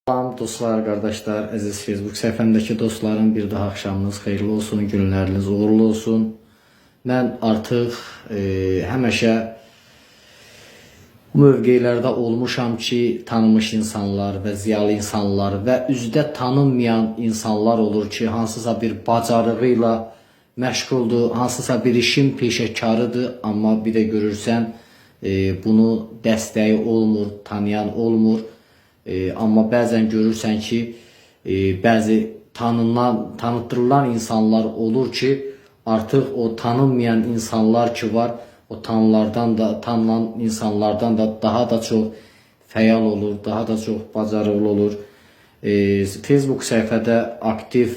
Salam dostlar, kardeşler, əziz Facebook səhifəmdəki dostlarım, bir daha axşamınız xeyirli olsun, günləriniz uğurlu olsun. Mən artıq həmişə mövqelərdə olmuşam ki, tanınmış insanlar və ziyalı insanlar və üzdə tanınmayan insanlar olur ki, hansısa bir bacarığı ilə məşğuldur, hansısa bir işin peşəkarıdır, amma bir də görürsən bunu dəstəyi olmur, tanıyan olmur. Amma bəzən görürsən ki, bəzi tanıtdırılan insanlar olur ki, artıq o tanınmayan insanlar ki var, o tanınan insanlardan da daha da çox fəal olur, daha da çox bacarıqlı olur. Facebook səhifədə aktiv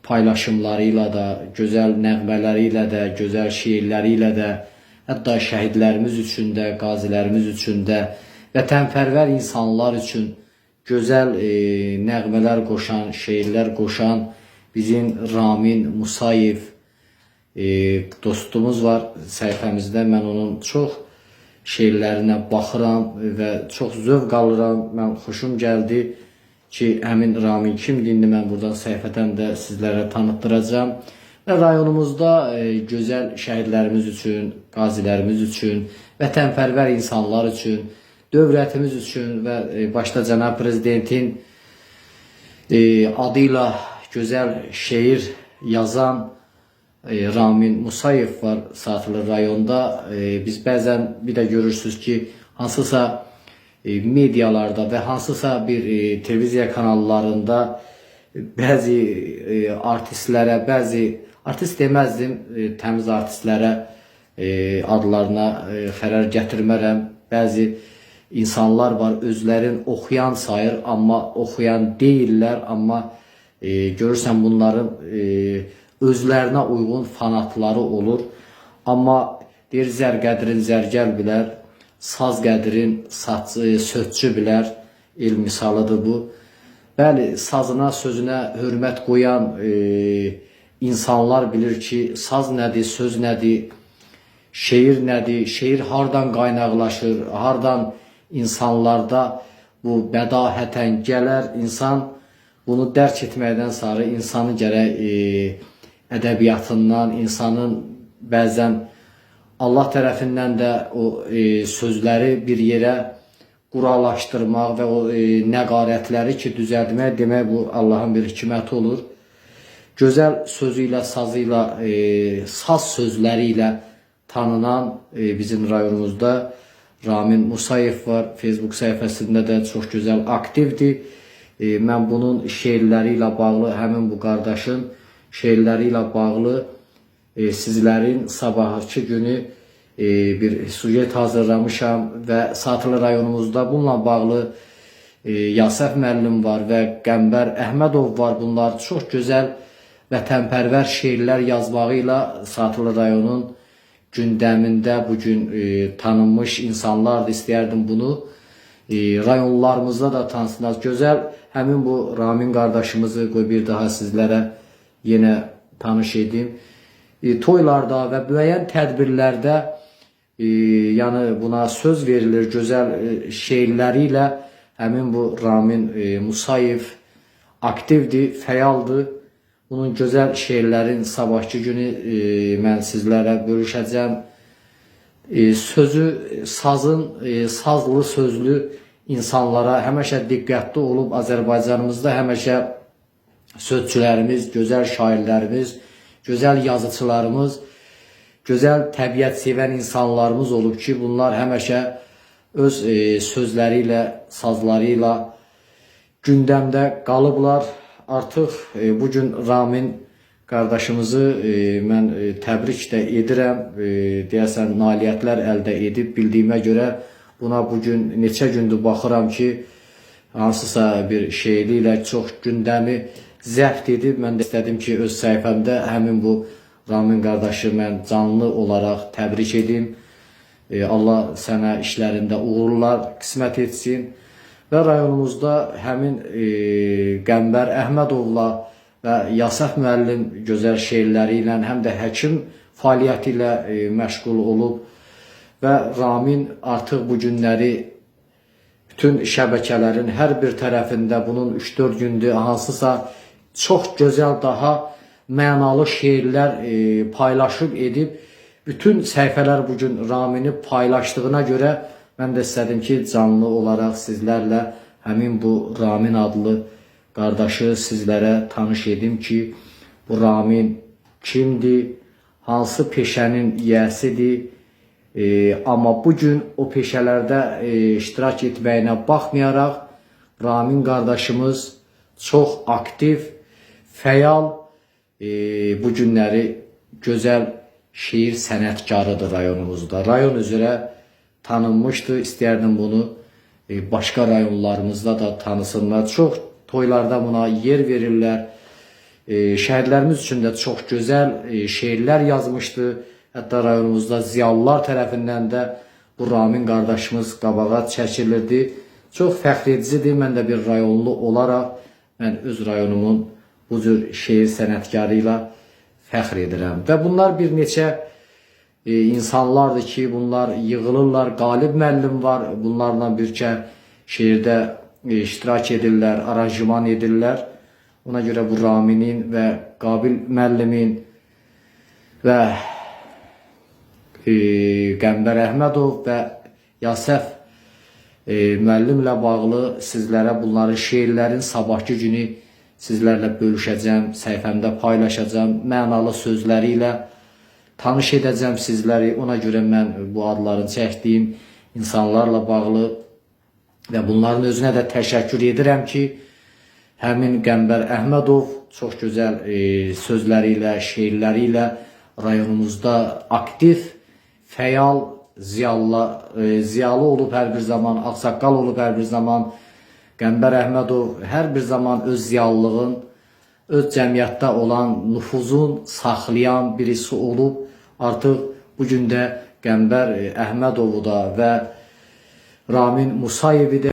paylaşımları ilə də, gözəl nəğmələri ilə də, gözəl şeirləri ilə də, hətta şəhidlərimiz üçün də, qazilərimiz üçün də, vətənpərvər insanlar üçün gözəl nəğmələr qoşan, şeirlər qoşan bizim Ramin Musayev dostumuz var səhifəmizdə. Mən onun çox şeirlərinə baxıram və çox zövq alıram. Mən xoşum gəldi ki, həmin Ramin kimdir, indi mən buradan səhifədən də sizlərə tanıtdıracağam. Və rayonumuzda gözəl şəhidlərimiz üçün, qazilərimiz üçün, vətənpərvər insanlar üçün, dövlətimiz üçün və başda cənab prezidentin adıyla gözəl şeir yazan Ramin Musayev var Saatlı rayonda. Biz bəzən bir də görürsünüz ki, hansısa medialarda və hansısa bir televiziya kanallarında bəzi artistlərə, bəzi artist deməzdim, təmiz artistlərə adlarına xərər gətirmərəm. Bəzi insanlar var, özlərin oxuyan sayır, amma oxuyan deyirlər, amma görürsən bunların özlərinə uyğun fanatları olur. Amma deyir, zər qədrin zərgər bilər, saz qədrin sözçü bilər, el misalıdır bu. Bəli, sazına, sözünə hörmət qoyan insanlar bilir ki, saz nədir, söz nədir, şeir nədir, şeir hardan qaynaqlaşır, hardan insanlarda bu bədahətən gələr. İnsan bunu dərk etməkdən sonra insanı gərək ədəbiyyatından, insanın bəzən Allah tərəfindən də o sözləri bir yerə quralaşdırmaq və o nəqarətləri ki, düzəltmək, demək bu Allahın bir hikməti olur. Gözəl sözü ilə, sazı ilə, saz sözləri ilə tanınan bizim rayonumuzda Ramin Musayev var. Facebook səhifəsində də çox gözəl aktivdir. Mən bunun şeirləri ilə bağlı, həmin bu qardaşın şeirləri ilə bağlı sizlərin sabahçı günü bir sujet hazırlamışam və Saatlı rayonumuzda bununla bağlı Yasəf müəllim var və Qəmbər Əhmədov var. Bunlar çox gözəl vətənpərvər şeirlər yazmağı ilə Saatlı rayonun gündəmində bugün tanınmış insanlardır. İstəyərdim bunu rayonlarımızda da tanısınlar. Gözəl həmin bu Ramin qardaşımızı qoy bir daha sizlərə yenə tanış edim. Toylarda və müəyyən tədbirlərdə yəni buna söz verilir gözəl şeirləri ilə. Həmin bu Ramin Musayev aktivdir, fəaldır. Bunun gözəl şeirlərin sabahki günü mən sizlərə bölüşəcəm. Sözü, sazlı sözlü insanlara həmişə diqqətli olub. Azərbaycanımızda həmişə sözçülərimiz, gözəl şairlərimiz, gözəl yazıçılarımız, gözəl təbiət sevən insanlarımız olub ki, bunlar həmişə öz sözləri ilə, sazları ilə gündəmdə qalıblar. Artıq bugün Ramin qardaşımızı mən təbrik də edirəm. Deyəsən, nailiyyətlər əldə edib, bildiyimə görə buna bugün neçə gündür baxıram ki, hansısa bir şeiri ilə çox gündəmi zəbt edib. Mən də istədim ki, öz səhifəmdə həmin bu Ramin qardaşı mən canlı olaraq təbrik edim. Allah sənə işlərində uğurlar qismət etsin. Və rayonumuzda həmin Qəmbər Əhmədovla və Yasəf müəllim gözəl şeirləri ilə, həm də həkim fəaliyyəti ilə məşğul olub və Ramin artıq bu günləri bütün şəbəkələrin hər bir tərəfində bunun 3-4 gündür hansısa çox gözəl, daha mənalı şeirlər paylaşıb edib. Bütün səhifələr bugün Ramini paylaşdığına görə mən də istədim ki, canlı olaraq sizlərlə həmin bu Ramin adlı qardaşı sizlərə tanış edim ki, bu Ramin kimdir, hansı peşənin yiyəsidir. Amma bugün o peşələrdə iştirak etməyinə baxmayaraq, Ramin qardaşımız çox aktiv, fəal, bu günləri gözəl şeir sənətkarıdır rayonumuzda. Rayon üzrə tanınmışdır. İstəyərdim bunu başqa rayonlarımızda da tanısınlar. Çox toylarda buna yer verirlər. Şəhərlərimiz üçün də çox gözəl şeirlər yazmışdı. Hətta rayonumuzda ziyalılar tərəfindən də bu Ramin qardaşımız qabağa çəkilirdi. Çox fəxr edicidir. Mən də bir rayonlu olaraq mən öz rayonumun bu cür şeir sənətkarı ilə fəxr edirəm. Və bunlar bir neçə insanlardır ki, bunlar yığılırlar. Qalib müəllim var. Bunlarla birgə şeirdə iştirak edirlər, aranjman edirlər. Ona görə bu Raminin və Qabil müəllimin və Qəmbər Əhmədov və Yasəf müəllimlə bağlı sizlərə bunların şeirlərin sabahki günü sizlərlə bölüşəcəm, səhifəmdə paylaşacağım, mənalı sözləri ilə tanış edəcəm sizləri. Ona görə mən bu adların çəkdiyim insanlarla bağlı və bunların özünə də təşəkkür edirəm ki, həmin Qəmbər Əhmədov çox gözəl sözləri ilə, şeirləri ilə rayonumuzda aktiv, fəal, ziyalı olub hər bir zaman, ağsaqqal olub hər bir zaman. Qəmbər Əhmədov hər bir zaman öz ziyallığın, öz cəmiyyətdə olan nüfuzun saxlayan birisi olub. Artıq bugün də Qəmbər Əhmədovu da və Ramin Musayevi də